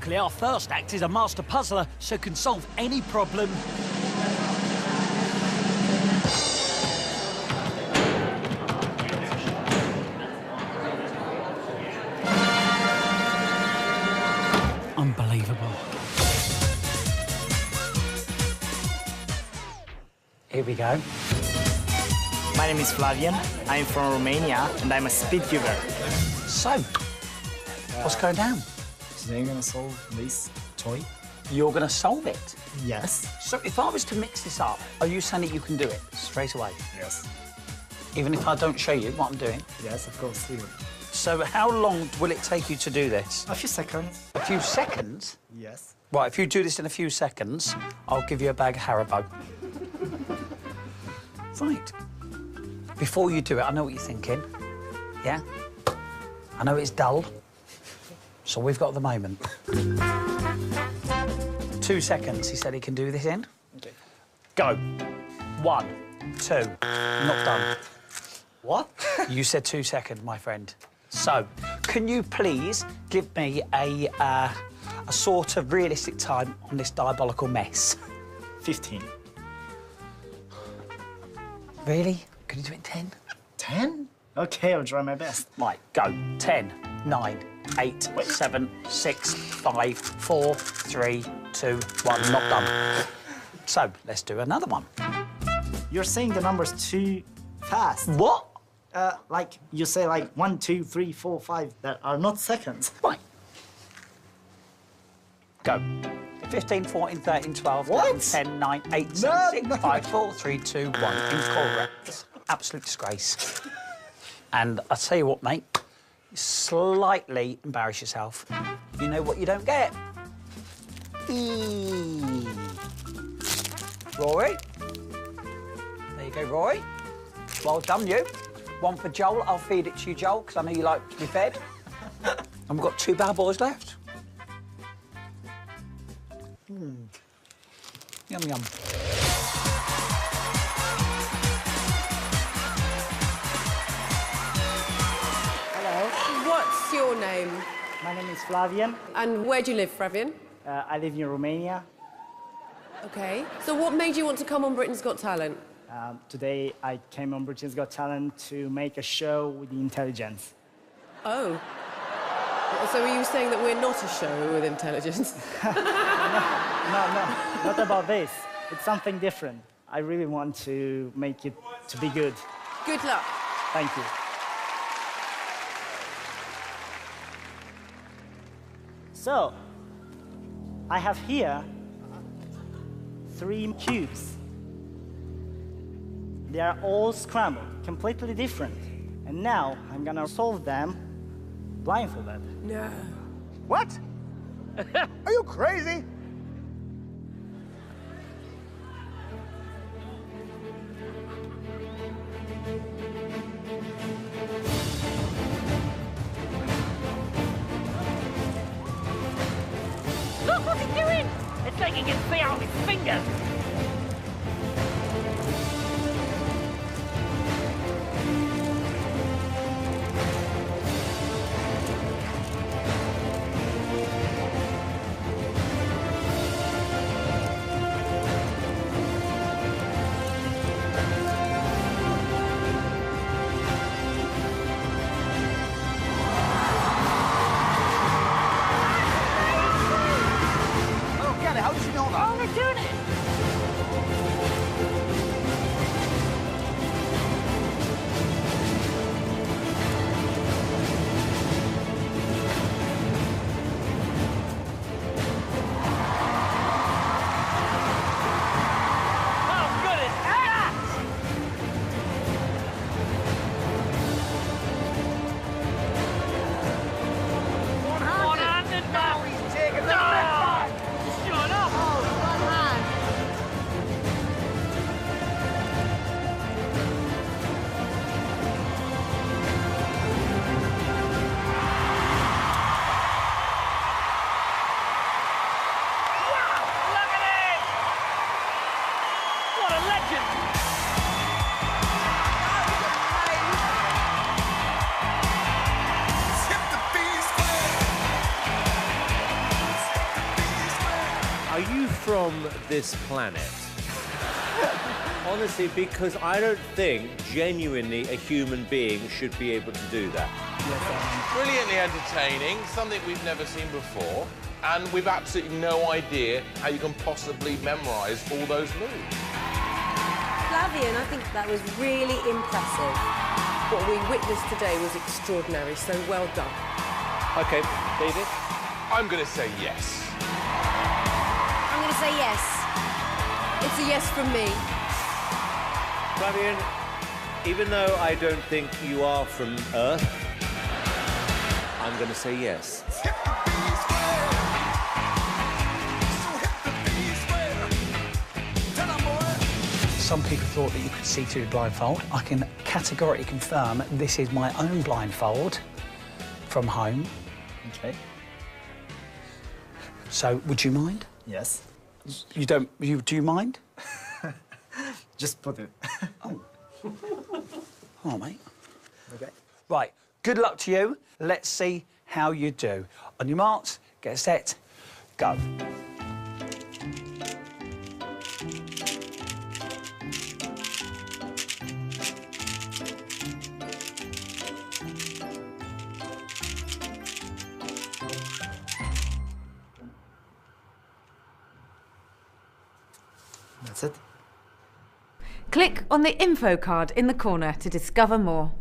Luckily, our first act is a master puzzler, so can solve any problem. Unbelievable. Here we go. My name is Flavian. I'm from Romania, and I'm a speedcuber. So, what's going down? Today I'm gonna solve this toy. You're going to solve it? Yes. So if I was to mix this up, are you saying that you can do it straight away? Yes. Even if I don't show you what I'm doing? Yes, of course. Here. So how long will it take you to do this? A few seconds. A few seconds? Yes. Right, if you do this in a few seconds, I'll give you a bag of Haribo. Right. Before you do it, I know what you're thinking. Yeah? I know it's dull. So we've got the moment. 2 seconds, he said he can do this in. Okay. Go. 1, 2. Not done. What? You said 2 seconds, my friend. So, can you please give me a sort of realistic time on this diabolical mess? 15. Really? Can you do it in 10? 10? Okay, I'll try my best. Right, go. 10, 9, 8, 7, 6, 5, 4, 3, 2, 1. Not done. So, let's do another one. You're saying the numbers too fast. What? Like, you say like 1, 2, 3, 4, 5 that are not seconds. Right. Go. 15, 14, 13, 12, What? 11, 10, 9, 8, 7, 6, 5, 4, 3, 2, 1. Incorrect. Absolute disgrace. And I tell you what, mate, you slightly embarrass yourself. You know what you don't get? Eee. Rory. There you go, Rory. Well done, you. One for Joel. I'll feed it to you, Joel, because I know you like to be fed. And we've got 2 bad boys left. Yum, yum. Hello. What's your name? My name is Flavian. And where do you live, Flavian? I live in Romania. OK. So what made you want to come on Britain's Got Talent? Today, I came on Britain's Got Talent to make a show with the intelligence. Oh. So are you saying that we're not a show with intelligence? No, not about this. It's something different. I really want to make it to be good. Good luck. Thank you. So, I have here 3 cubes. They are all scrambled, completely different. And now I'm gonna solve them blindfolded. No. What? Are you crazy? Look what he's doing! It's like he can see out his fingers. How did you know that? Oh, they're doing it! from this planet? Honestly, because I don't think genuinely a human being should be able to do that. Brilliantly entertaining, something we've never seen before, and we've absolutely no idea how you can possibly memorise all those moves. Flavian, I think that was really impressive. What we witnessed today was extraordinary, so well done. OK, David? I'm going to say yes. I'm going to say yes. It's a yes from me. Flavian, even though I don't think you are from Earth, I'm going to say yes. Some people thought that you could see through the blindfold. I can categorically confirm this is my own blindfold from home. Okay. So, would you mind? Yes. You don't... do you mind? Just put it. Oh, mate. Okay. Right, good luck to you. Let's see how you do. On your marks, get set, go. That's it. Click on the info card in the corner to discover more.